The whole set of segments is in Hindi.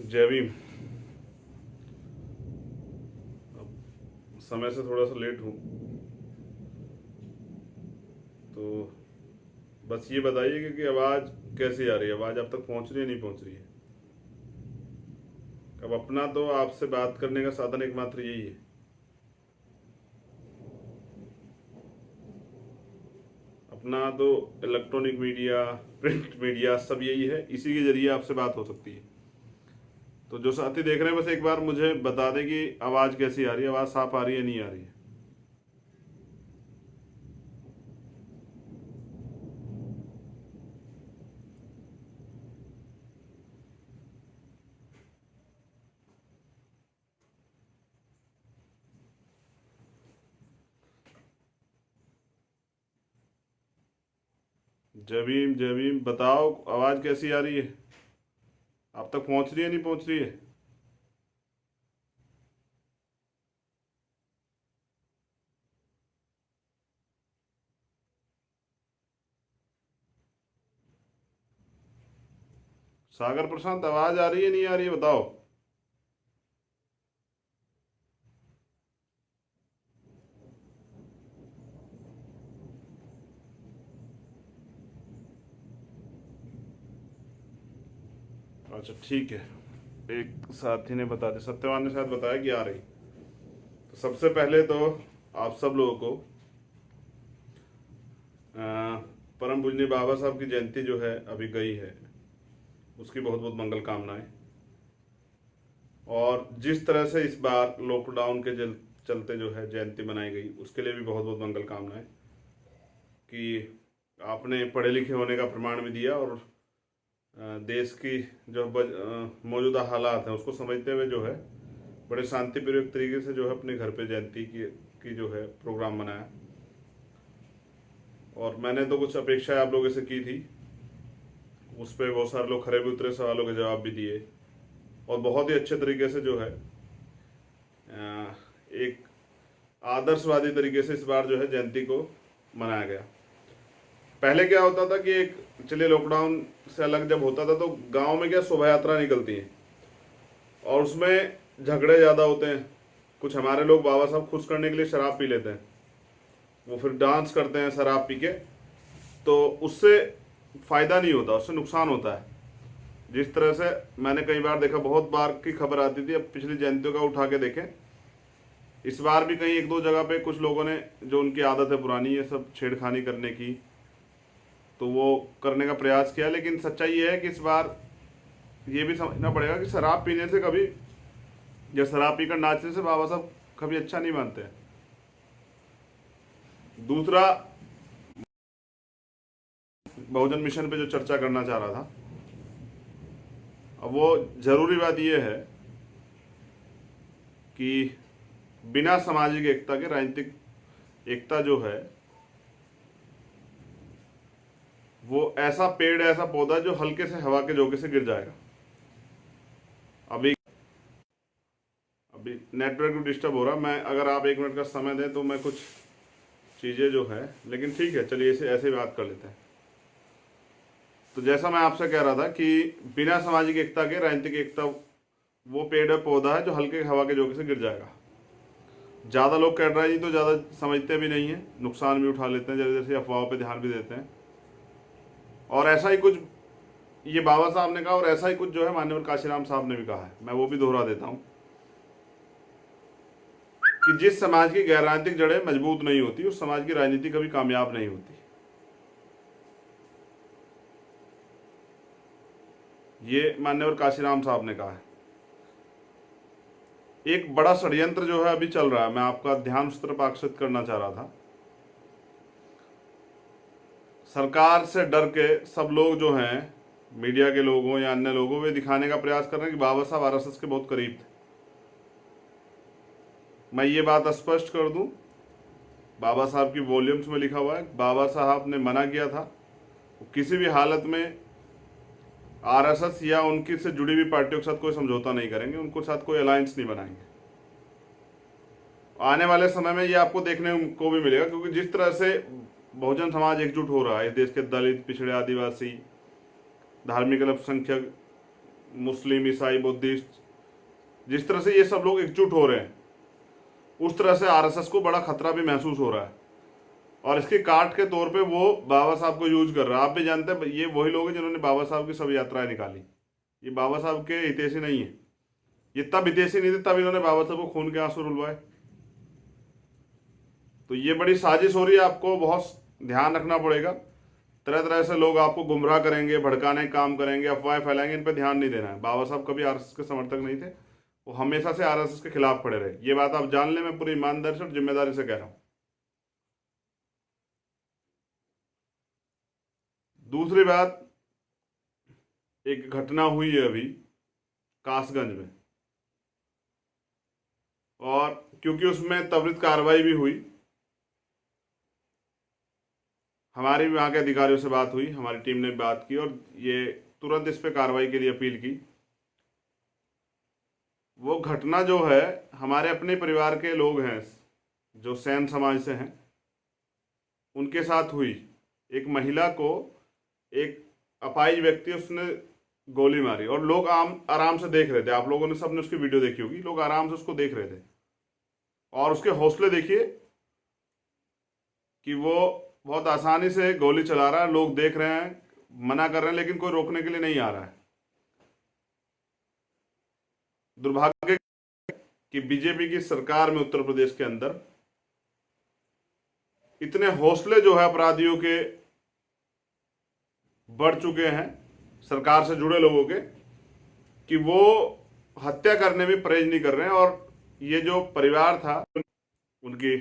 जय भीम। समय से थोड़ा सा लेट हूँ, तो बस ये बताइए कि आवाज़ कैसी आ रही है, आवाज़ आप तक पहुँच रही है नहीं पहुँच रही है। अब अपना तो आपसे बात करने का साधन एकमात्र यही है। अपना तो इलेक्ट्रॉनिक मीडिया, प्रिंट मीडिया सब यही है, इसी के जरिए आपसे बात हो सकती है। तो जो साथी देख रहे हैं बस एक बार मुझे बता दें कि आवाज़ कैसी आ रही है, आवाज़ साफ आ रही है नहीं आ रही है। जय भीम जय भीम। बताओ आवाज़ कैसी आ रही है, आप तक पहुँच रही है नहीं पहुँच रही है। सागर प्रशांत आवाज़ आ रही है नहीं आ रही है बताओ। अच्छा ठीक है, एक साथी ने बता दिया, सत्यवान ने शायद बताया कि आ रही। तो सबसे पहले तो आप सब लोगों को अ, परम पूजनीय बाबा साहब की जयंती जो है अभी गई है, उसकी बहुत बहुत मंगल कामनाएं। और जिस तरह से इस बार लॉकडाउन के चलते जो है जयंती मनाई गई, उसके लिए भी बहुत बहुत मंगल कामनाएं कि आपने पढ़े लिखे होने का प्रमाण भी दिया और देश की जो मौजूदा हालात हैं उसको समझते हुए जो है बड़े शांतिपूर्वक तरीके से जो है अपने घर पे जयंती की जो है प्रोग्राम मनाया। और मैंने तो कुछ अपेक्षाएं आप लोगों से की थी, उस पर बहुत सारे लोग खरे भी उतरे, सवालों के जवाब भी दिए और बहुत ही अच्छे तरीके से जो है एक आदर्शवादी तरीके से इस बार जो है जयंती को मनाया गया। पहले क्या होता था कि एक, चलिए लॉकडाउन से अलग जब होता था तो गांव में क्या शोभा यात्रा निकलती है और उसमें झगड़े ज़्यादा होते हैं। कुछ हमारे लोग बाबा साहब खुश करने के लिए शराब पी लेते हैं, वो फिर डांस करते हैं शराब पी के, तो उससे फ़ायदा नहीं होता, उससे नुकसान होता है। जिस तरह से मैंने कई बार देखा, बहुत बार की खबर आती थी, अब पिछली जयंतियों का उठा के देखें, इस बार भी कहीं एक दो जगह पे कुछ लोगों ने, जो उनकी आदत है पुरानी ये सब छेड़खानी करने की, तो वो करने का प्रयास किया। लेकिन सच्चाई ये है कि इस बार ये भी समझना पड़ेगा कि शराब पीने से कभी, या शराब पीकर नाचने से बाबा साहब कभी अच्छा नहीं मानते हैं। दूसरा, बहुजन मिशन पे जो चर्चा करना चाह रहा था, अब वो जरूरी बात यह है कि बिना सामाजिक एकता के राजनीतिक एकता जो है वो ऐसा पेड़, ऐसा पौधा जो हल्के से हवा के झोंके से गिर जाएगा। अभी अभी नेटवर्क डिस्टर्ब हो रहा, मैं अगर आप 1 मिनट का समय दें तो मैं कुछ चीज़ें जो है, लेकिन ठीक है चलिए इसे ऐसे बात कर लेते हैं। तो जैसा मैं आपसे कह रहा था कि बिना सामाजिक एकता के राजनीतिक एकता वो पेड़ है, पौधा है जो हल्के हवा के झोंके से गिर जाएगा। ज़्यादा लोग कह रहे हैं जी तो ज़्यादा समझते भी नहीं है, नुकसान भी उठा लेते हैं, जैसे जैसे अफवाहों पे ध्यान भी देते हैं। और ऐसा ही कुछ ये बाबा साहब ने कहा और ऐसा ही कुछ जो है माननीय काशीराम साहब ने भी कहा है, मैं वो भी दोहरा देता हूँ कि जिस समाज की गैर राजनीतिक जड़ें मजबूत नहीं होती उस समाज की राजनीति कभी कामयाब नहीं होती। ये माननीय काशीराम साहब ने कहा है। एक बड़ा षड्यंत्र जो है अभी चल रहा है, मैं आपका ध्यान उस तरफ आकर्षित करना चाह रहा था। सरकार से डर के सब लोग जो हैं, मीडिया के लोग हों या अन्य लोग हों, वे दिखाने का प्रयास कर रहे हैं कि बाबा साहब आरएसएस के बहुत करीब थे। मैं ये बात स्पष्ट कर दूं, बाबा साहब की वॉल्यूम्स में लिखा हुआ है, बाबा साहब ने मना किया था किसी भी हालत में आरएसएस या उनकी से जुड़ी हुई पार्टियों के साथ कोई समझौता नहीं करेंगे, उनको साथ कोई अलायंस नहीं बनाएंगे। आने वाले समय में ये आपको देखने को भी मिलेगा, क्योंकि जिस तरह से बहुजन समाज एकजुट हो रहा है, इस देश के दलित, पिछड़े, आदिवासी, धार्मिक अल्पसंख्यक, मुस्लिम, ईसाई, बुद्धिस्ट, जिस तरह से ये सब लोग एकजुट हो रहे हैं, उस तरह से आरएसएस को बड़ा खतरा भी महसूस हो रहा है और इसके काट के तौर पे वो बाबा साहब को यूज कर रहा है। आप भी जानते हैं ये वही लोग हैं जिन्होंने बाबा साहब की सब यात्राएं निकाली। ये बाबा साहब के हितैषी नहीं है, ये तब हितैषी नहीं थे तब इन्होंने बाबा साहब को खून के आंसू रुलवाए। तो ये बड़ी साजिश हो रही है, आपको बहुत ध्यान रखना पड़ेगा। तरह तरह से लोग आपको गुमराह करेंगे, भड़काने का काम करेंगे, अफवाहें फैलाएंगे, इन पर ध्यान नहीं देना है। बाबा साहब कभी आरएसएस के समर्थक नहीं थे, वो हमेशा से आरएसएस के खिलाफ खड़े रहे। ये बात आप जान लें, मैं पूरी ईमानदारी से और जिम्मेदारी से कह रहा हूं। दूसरी बात, एक घटना हुई है अभी कासगंज में, और क्योंकि उसमें त्वरित कार्रवाई भी हुई, हमारी वहाँ के अधिकारियों से बात हुई, हमारी टीम ने बात की और ये तुरंत इस पे कार्रवाई के लिए अपील की। वो घटना जो है, हमारे अपने परिवार के लोग हैं जो सैन समाज से हैं, उनके साथ हुई। एक महिला को एक अपाहिज व्यक्ति उसने गोली मारी और लोग आराम से देख रहे थे। आप लोगों ने सबने उसकी वीडियो देखी होगी, लोग आराम से उसको देख रहे थे और उसके हौसले देखिए कि वो बहुत आसानी से गोली चला रहा है। लोग देख रहे हैं, मना कर रहे हैं, लेकिन कोई रोकने के लिए नहीं आ रहा है। दुर्भाग्य कि बीजेपी की सरकार में उत्तर प्रदेश के अंदर इतने हौसले जो है अपराधियों के बढ़ चुके हैं, सरकार से जुड़े लोगों के, कि वो हत्या करने में परहेज नहीं कर रहे हैं। और ये जो परिवार था उनकी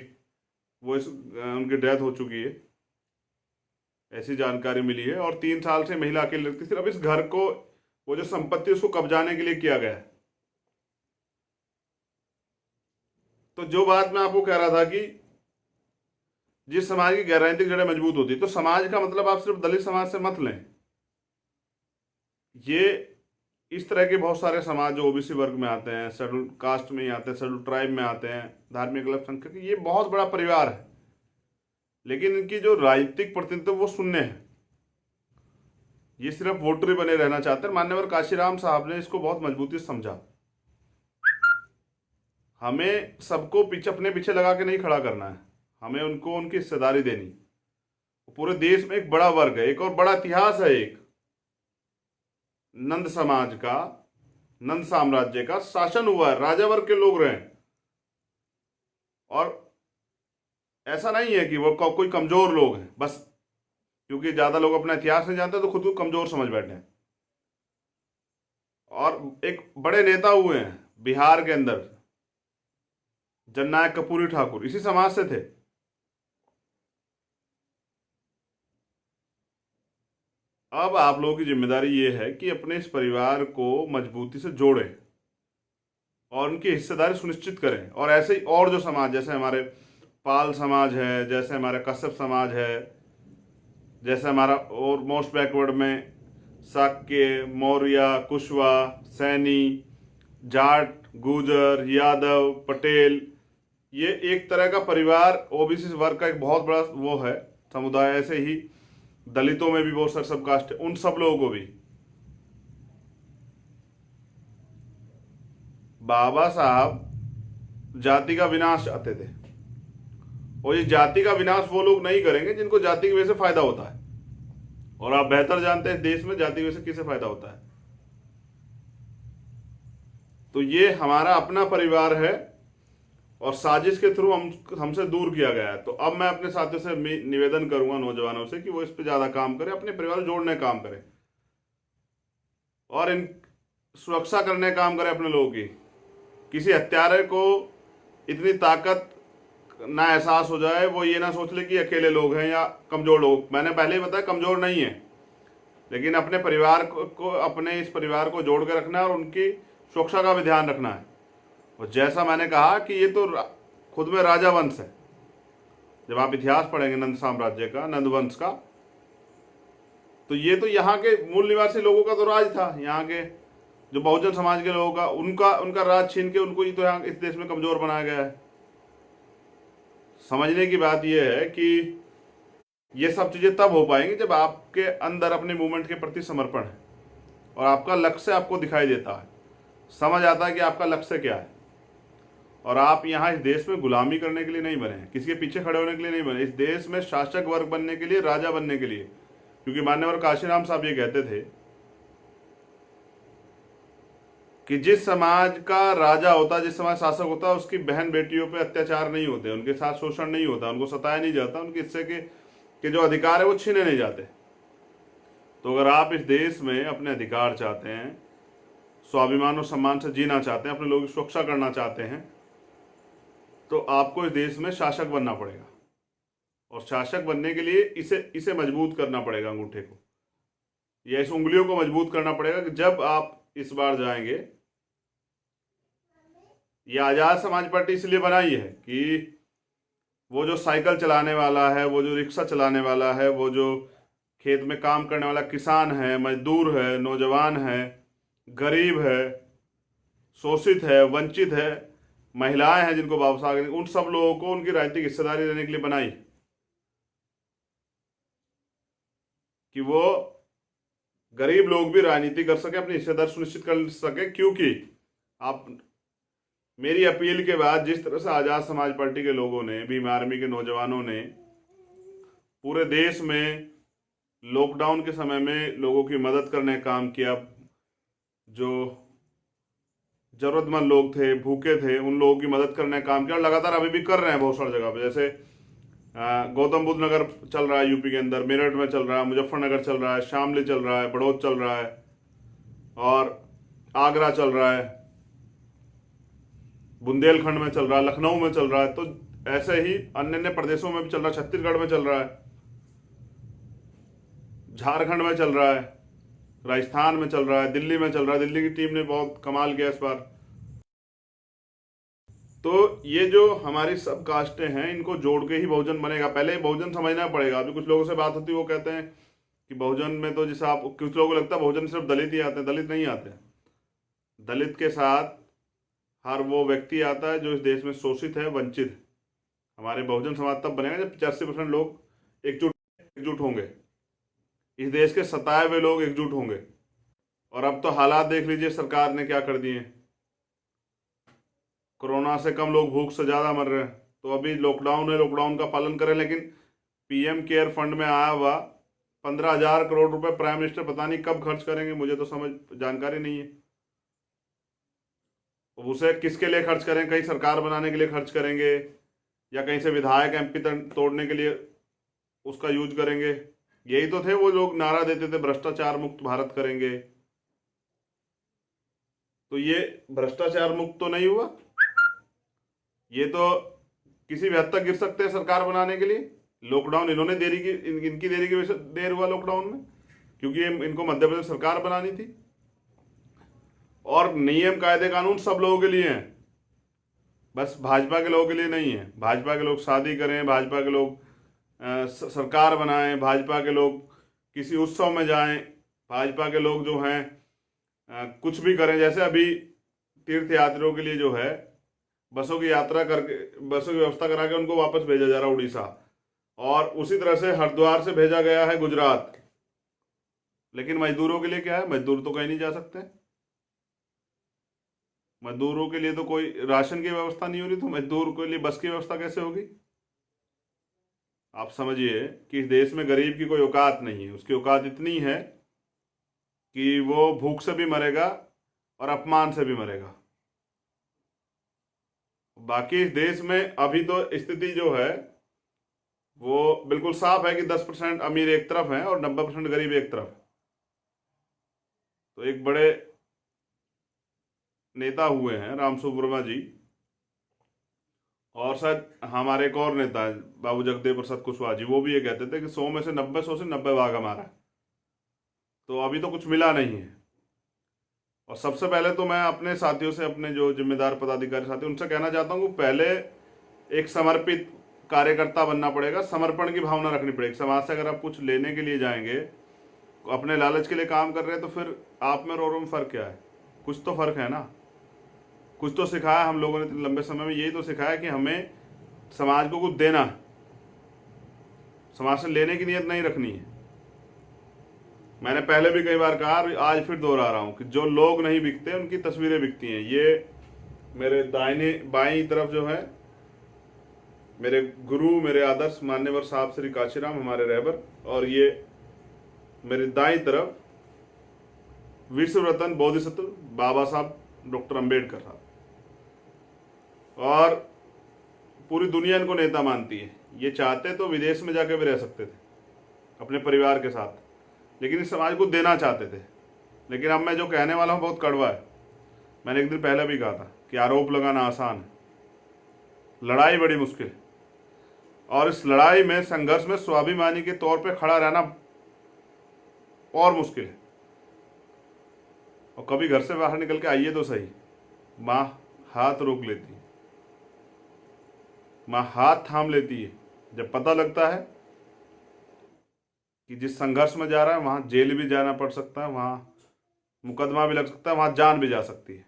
उनकी डेथ हो चुकी है, ऐसी जानकारी मिली है। और 3 साल से महिला अकेली रहती थी। अब इस घर को, वो जो संपत्ति उसको कब्जाने के लिए किया गया है। तो जो बात मैं आपको कह रहा था कि जिस समाज की राजनीतिक जड़ें मजबूत होती है, तो समाज का मतलब आप सिर्फ दलित समाज से मत लें। ये इस तरह के बहुत सारे समाज जो ओबीसी वर्ग में आते हैं, शेड्यूल कास्ट में ही आते हैं, शेड्यूल ट्राइब में आते हैं, धार्मिक अल्पसंख्यक, ये बहुत बड़ा परिवार है, लेकिन इनकी जो राजनीतिक प्रतिनिधित्व वो शून्य है। ये सिर्फ वोटर ही बने रहना चाहते हैं। मान्यवर काशीराम साहब ने इसको बहुत मजबूती से समझा। हमें सबको पीछे, अपने पीछे लगा के नहीं खड़ा करना है, हमें उनको उनकी हिस्सेदारी देनी। पूरे देश में एक बड़ा वर्ग है, एक और बड़ा इतिहास है, एक नंद समाज का, नंद साम्राज्य का शासन हुआ है, राजा वर्ग के लोग रहे। और ऐसा नहीं है कि वो कोई कमजोर लोग हैं, बस क्योंकि ज्यादा लोग अपना इतिहास नहीं जानते तो खुद को कमजोर समझ बैठे हैं। और एक बड़े नेता हुए हैं बिहार के अंदर, जननायक कर्पूरी ठाकुर इसी समाज से थे। अब आप लोगों की जिम्मेदारी ये है कि अपने इस परिवार को मजबूती से जोड़ें और उनकी हिस्सेदारी सुनिश्चित करें। और ऐसे ही और जो समाज, जैसे हमारे पाल समाज है, जैसे हमारे कश्यप समाज है, जैसे हमारा और मोस्ट बैकवर्ड में शाक्य, मौर्य, कुशवा, सैनी, जाट, गुर्जर, यादव, पटेल, ये एक तरह का परिवार ओबीसी वर्ग का एक बहुत बड़ा वो है समुदाय। ऐसे ही दलितों में भी बहुत सारे सब कास्ट है, उन सब लोगों को भी बाबा साहब जाति का विनाश चाहते थे। और ये जाति का विनाश वो लोग नहीं करेंगे जिनको जाति की वजह से फायदा होता है। और आप बेहतर जानते हैं देश में जाति की वजह से किसे फायदा होता है। तो ये हमारा अपना परिवार है और साजिश के थ्रू हमसे दूर किया गया है। तो अब मैं अपने साथियों से निवेदन करूंगा, नौजवानों से, कि वो इस पे ज्यादा काम करें, अपने परिवार जोड़ने का काम करें और इन सुरक्षा करने का काम करें अपने लोगों की। किसी हत्यारे को इतनी ताकत ना एहसास हो जाए, वो ये ना सोच ले कि अकेले लोग हैं या कमजोर लोग। मैंने पहले ही बताया कमजोर नहीं है, लेकिन अपने परिवार को अपने इस परिवार को जोड़ के रखना है और उनकी सुरक्षा का भी ध्यान रखना है। और जैसा मैंने कहा कि ये तो खुद में राजा वंश है। जब आप इतिहास पढ़ेंगे नंद साम्राज्य का, नंद वंश का, तो ये तो यहाँ के मूल निवासी लोगों का तो राज था। यहाँ के जो बहुजन समाज के लोगों का उनका राज छीन के उनको ही तो यहाँ इस देश में कमजोर बनाया गया है। समझने की बात यह है कि ये सब चीजें तब हो पाएंगी जब आपके अंदर अपने मूवमेंट के प्रति समर्पण है और आपका लक्ष्य आपको दिखाई देता है, समझ आता है कि आपका लक्ष्य क्या है। और आप यहाँ इस देश में गुलामी करने के लिए नहीं बने हैं, किसी के पीछे खड़े होने के लिए नहीं बने, इस देश में शासक वर्ग बनने के लिए, राजा बनने के लिए। क्योंकि मान्यवर काशीराम साहब ये कहते थे कि जिस समाज का राजा होता, जिस समाज शासक होता, उसकी बहन बेटियों पे अत्याचार नहीं होते, उनके साथ शोषण नहीं होता, उनको सताया नहीं जाता, उनके हिस्से के जो अधिकार है वो छीने नहीं जाते। तो अगर आप इस देश में अपने अधिकार चाहते हैं, स्वाभिमान और सम्मान से जीना चाहते हैं, अपने लोगों की सुरक्षा करना चाहते हैं, तो आपको इस देश में शासक बनना पड़ेगा। और शासक बनने के लिए इसे मजबूत करना पड़ेगा, अंगूठे को या इस उंगलियों को मजबूत करना पड़ेगा कि जब आप इस बार जाएंगे, ये आज़ाद समाज पार्टी इसलिए बनाई है कि वो जो साइकिल चलाने वाला है, वो जो रिक्शा चलाने वाला है, वो जो खेत में काम करने वाला किसान है, मजदूर है, नौजवान है, गरीब है, शोषित है, वंचित है, महिलाएं हैं जिनको वापस आ गए, उन सब लोगों को उनकी राजनीतिक हिस्सेदारी देने के लिए बनाई कि वो गरीब लोग भी राजनीति कर सके, अपनी हिस्सेदारी सुनिश्चित कर सके। क्योंकि आप मेरी अपील के बाद जिस तरह से आज़ाद समाज पार्टी के लोगों ने, भीम आर्मी के नौजवानों ने पूरे देश में लॉकडाउन के समय में लोगों की मदद करने का काम किया, जो जरूरतमंद लोग थे, भूखे थे, उन लोगों की मदद करने का काम किया, और लगातार अभी भी कर रहे हैं बहुत सारी जगह पे। जैसे गौतम बुद्ध नगर चल रहा है यूपी के अंदर, मेरठ में चल रहा है, मुजफ्फरनगर चल रहा है, शामली चल रहा है, बड़ौद चल रहा है, और आगरा चल रहा है, बुंदेलखंड में चल रहा है, लखनऊ में चल रहा है। तो ऐसे ही अन्य अन्य प्रदेशों में भी चल रहा है, छत्तीसगढ़ में चल रहा है, झारखंड में चल रहा है, राजस्थान में चल रहा है, दिल्ली में चल रहा है। दिल्ली की टीम ने बहुत कमाल किया इस बार। तो ये जो हमारी सब कास्टें हैं, इनको जोड़ के ही बहुजन बनेगा। पहले बहुजन समझना पड़ेगा। अभी कुछ लोगों से बात होती है, वो कहते हैं कि बहुजन में तो जैसे आप, कुछ लोगों को लगता है बहुजन सिर्फ दलित ही आते हैं। दलित नहीं आते। दलित के साथ हर वो व्यक्ति आता है जो इस देश में शोषित है, वंचित है। हमारे बहुजन समाज तब बनेगा जब 85% लोग एकजुट होंगे, इस देश के सताए हुए लोग एकजुट होंगे। और अब तो हालात देख लीजिए, सरकार ने क्या कर दिए। कोरोना से कम लोग भूख से ज़्यादा मर रहे हैं। तो अभी लॉकडाउन है, लॉकडाउन का पालन करें, लेकिन पीएम केयर फंड में आया हुआ 15,000 करोड़ रुपए प्राइम मिनिस्टर पता नहीं कब खर्च करेंगे, मुझे तो जानकारी नहीं है। उसे किसके लिए खर्च करें? कहीं सरकार बनाने के लिए खर्च करेंगे, या कहीं से विधायक एमपी तोड़ने के लिए उसका यूज करेंगे? यही तो थे वो लोग नारा देते थे, भ्रष्टाचार मुक्त भारत करेंगे। तो ये भ्रष्टाचार मुक्त तो नहीं हुआ। ये तो किसी भी हद तक गिर सकते हैं सरकार बनाने के लिए। लॉकडाउन इन्होंने देरी की, इनकी देरी की वजह से देर हुआ लॉकडाउन में, क्योंकि इनको मध्य प्रदेश सरकार बनानी थी। और नियम कायदे कानून सब लोगों के लिए हैं, बस भाजपा के लोगों के लिए नहीं है। भाजपा के लोग शादी करें, भाजपा के लोग सरकार बनाएं, भाजपा के लोग किसी उत्सव में जाएं, भाजपा के लोग जो हैं कुछ भी करें। जैसे अभी तीर्थ यात्रियों के लिए जो है बसों की यात्रा करके, बसों की व्यवस्था करा के उनको वापस भेजा जा रहा है उड़ीसा, और उसी तरह से हरिद्वार से भेजा गया है गुजरात। लेकिन मजदूरों के लिए क्या है? मजदूर तो कहीं नहीं जा सकते। मजदूरों के लिए तो कोई राशन की व्यवस्था नहीं हो रही, तो मजदूर के लिए बस की व्यवस्था कैसे होगी? आप समझिए कि इस देश में गरीब की कोई औकात नहीं है। उसकी औकात इतनी है कि वो भूख से भी मरेगा और अपमान से भी मरेगा। बाकी इस देश में अभी तो स्थिति जो है वो बिल्कुल साफ है कि 10% अमीर एक तरफ है और 90% गरीब एक तरफ। तो एक बड़े नेता हुए हैं रामसूख वर्मा जी, और शायद हमारे एक और नेता है बाबू जगदेव प्रसाद कुशवाहा जी, वो भी ये कहते थे कि 100 में से 90 भाग हमारा है। तो अभी तो कुछ मिला नहीं है। और सबसे पहले तो मैं अपने साथियों से, अपने जो जिम्मेदार पदाधिकारी साथी, उनसे कहना चाहता हूँ कि पहले एक समर्पित कार्यकर्ता बनना पड़ेगा, समर्पण की भावना रखनी पड़ेगी समाज से। अगर आप कुछ लेने के लिए जाएंगे, अपने लालच के लिए काम कर रहे हैं, तो फिर आप में और औरों में फ़र्क क्या है? कुछ तो फ़र्क है ना। कुछ तो सिखाया हम लोगों ने लंबे समय में, यही तो सिखाया कि हमें समाज को कुछ देना है, समाज से लेने की नीयत नहीं रखनी है। मैंने पहले भी कई बार कहा, आज फिर दोहरा रहा हूं कि जो लोग नहीं बिकते उनकी तस्वीरें बिकती हैं। ये मेरे दाहिने बाईं तरफ जो है मेरे गुरु, मेरे आदर्श मान्यवर साहब श्री काशीराम, हमारे रहबर, और ये मेरे दाईं तरफ विश्व रत्न बोधिसत्व बाबा साहब डॉक्टर अंबेडकर साहब। और पूरी दुनिया इनको नेता मानती है। ये चाहते तो विदेश में जाकर भी रह सकते थे अपने परिवार के साथ, लेकिन इस समाज को देना चाहते थे। लेकिन अब मैं जो कहने वाला हूँ बहुत कड़वा है। मैंने एक दिन पहले भी कहा था कि आरोप लगाना आसान है, लड़ाई बड़ी मुश्किल है। और इस लड़ाई में, संघर्ष में स्वाभिमानी के तौर पे खड़ा रहना और मुश्किल है। और कभी घर से बाहर निकल के आइए तो सही, माँ हाथ रोक लेती है, माँ हाथ थाम लेती है जब पता लगता है कि जिस संघर्ष में जा रहा है वहां जेल भी जाना पड़ सकता है, वहां मुकदमा भी लग सकता है, वहां जान भी जा सकती है।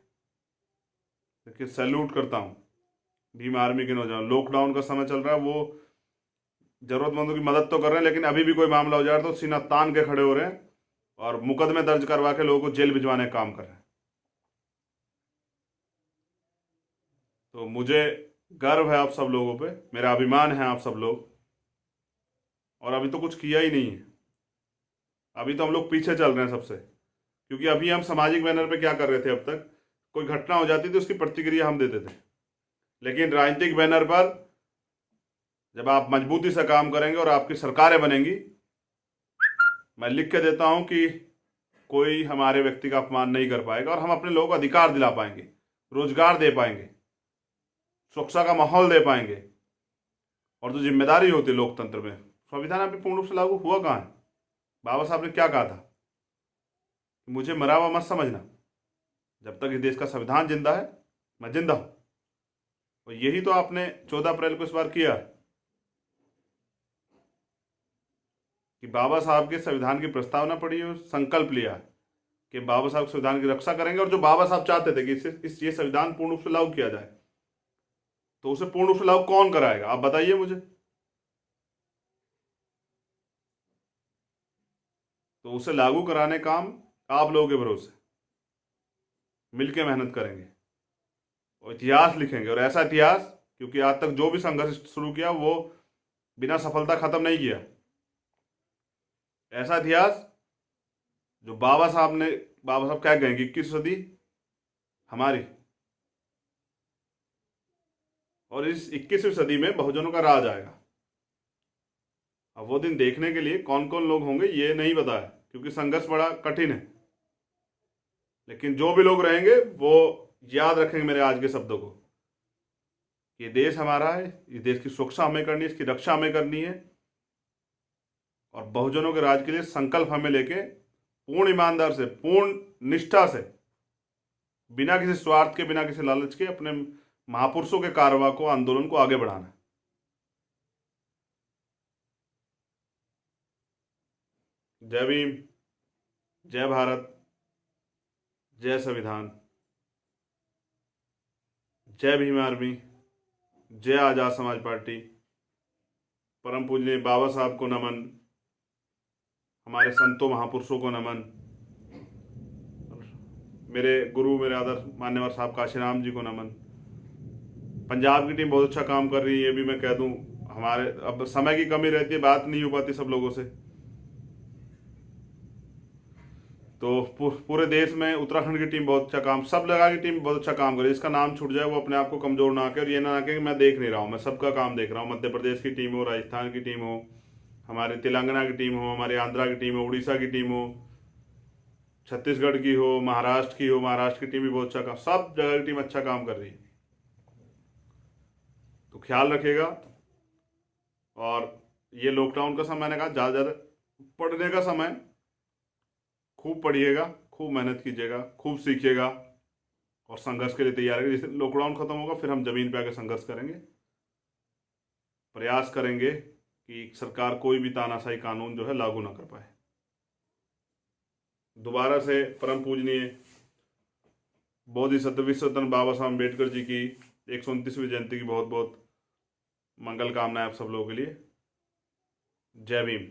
देखिए, सैल्यूट करता हूं भीम आर्मी के नौजवान। लॉकडाउन का समय चल रहा है, वो जरूरतमंदों की मदद तो कर रहे हैं, लेकिन अभी भी कोई मामला हो जाए तो सीना तान के खड़े हो रहे हैं और मुकदमे दर्ज करवा के लोगों को जेल भिजवाने का काम कर रहे हैं। तो मुझे गर्व है आप सब लोगों पे, मेरा अभिमान है आप सब लोग। और अभी तो कुछ किया ही नहीं है, अभी तो हम लोग पीछे चल रहे हैं सबसे। क्योंकि अभी हम सामाजिक बैनर पे क्या कर रहे थे, अब तक कोई घटना हो जाती थी उसकी प्रतिक्रिया हम देते थे। लेकिन राजनीतिक बैनर पर जब आप मजबूती से काम करेंगे और आपकी सरकारें बनेंगी, मैं लिख के देता हूं कि कोई हमारे व्यक्ति का अपमान नहीं कर पाएगा और हम अपने लोगों को अधिकार दिला पाएंगे, रोजगार दे पाएंगे, सुरक्षा का माहौल दे पाएंगे। और जो जिम्मेदारी होती है लोकतंत्र में, संविधान अभी पूर्ण रूप से लागू हुआ कहाँ है? बाबा साहब ने क्या कहा था? मुझे मरा हुआ मत समझना, जब तक इस देश का संविधान जिंदा है मैं जिंदा हूं। और यही तो आपने 14 अप्रैल को इस बार किया कि बाबा साहब के संविधान की प्रस्तावना पढ़ी और संकल्प लिया कि बाबा साहब संविधान की रक्षा करेंगे। और जो बाबा साहब चाहते थे कि ये संविधान पूर्ण रूप से लागू किया जाए, तो उसे पूर्ण रूप से लागू कौन कराएगा? आप बताइए मुझे। तो उसे लागू कराने काम आप लोगों के भरोसे मिलके मेहनत करेंगे और इतिहास लिखेंगे। और ऐसा इतिहास, क्योंकि आज तक जो भी संघर्ष शुरू किया वो बिना सफलता खत्म नहीं किया। ऐसा इतिहास जो बाबा साहब क्या कहेंगे, 21वीं सदी हमारी, और इस 21वीं सदी में बहुजनों का राज आएगा। अब वो दिन देखने के लिए कौन कौन लोग होंगे ये नहीं पता है, क्योंकि संघर्ष बड़ा कठिन है। लेकिन जो भी लोग रहेंगे वो याद रखेंगे मेरे आज के शब्दों को। ये देश हमारा है, इस देश की सुरक्षा हमें करनी है, इसकी रक्षा हमें करनी है। और बहुजनों के राज के लिए संकल्प हमें लेके पूर्ण ईमानदार से, पूर्ण निष्ठा से, बिना किसी स्वार्थ के, बिना किसी लालच के अपने महापुरुषों के कारवा को, आंदोलन को आगे बढ़ाना है। जय भीम, जय भारत, जय संविधान, जय भीम आर्मी, जय आजाद समाज पार्टी। परम पूजनीय बाबा साहब को नमन, हमारे संतों महापुरुषों को नमन, मेरे गुरु, मेरे आदर्श मान्यवर साहब काशीराम जी को नमन। पंजाब की टीम बहुत अच्छा काम कर रही है, ये भी मैं कह दूं। हमारे अब समय की कमी रहती है, बात नहीं हो पाती सब लोगों से। तो पूरे देश में उत्तराखंड की टीम बहुत अच्छा काम, सब जगह की टीम बहुत अच्छा काम करे। इसका नाम छूट जाए वो अपने आप को कमजोर ना आके, और ये ना आके कि मैं देख नहीं रहा हूँ, मैं सबका काम देख रहा हूँ। मध्य प्रदेश की टीम हो, राजस्थान की टीम हो, हमारे तेलंगाना की टीम हो, हमारे आंध्रा की टीम हो, उड़ीसा की टीम हो, छत्तीसगढ़ की हो, महाराष्ट्र की हो, महाराष्ट्र की टीम भी बहुत अच्छा काम, सब जगह की टीम अच्छा काम कर रही है। तो ख्याल रखिएगा। और ये लॉकडाउन का समय, मैंने कहा ज़्यादा ज़्यादा पढ़ने का समय, खूब पढ़िएगा, खूब मेहनत कीजिएगा, खूब सीखिएगा और संघर्ष के लिए तैयार रहिए। जैसे लॉकडाउन खत्म होगा फिर हम जमीन पे आके संघर्ष करेंगे, प्रयास करेंगे कि सरकार कोई भी तानाशाही कानून जो है लागू ना कर पाए। दोबारा से परम पूजनीय बोधिसत्व विश्व रत्न बाबा साहब अम्बेडकर जी की 129वीं जयंती की बहुत बहुत मंगल कामनाएं आप सब लोगों के लिए। जय भीम।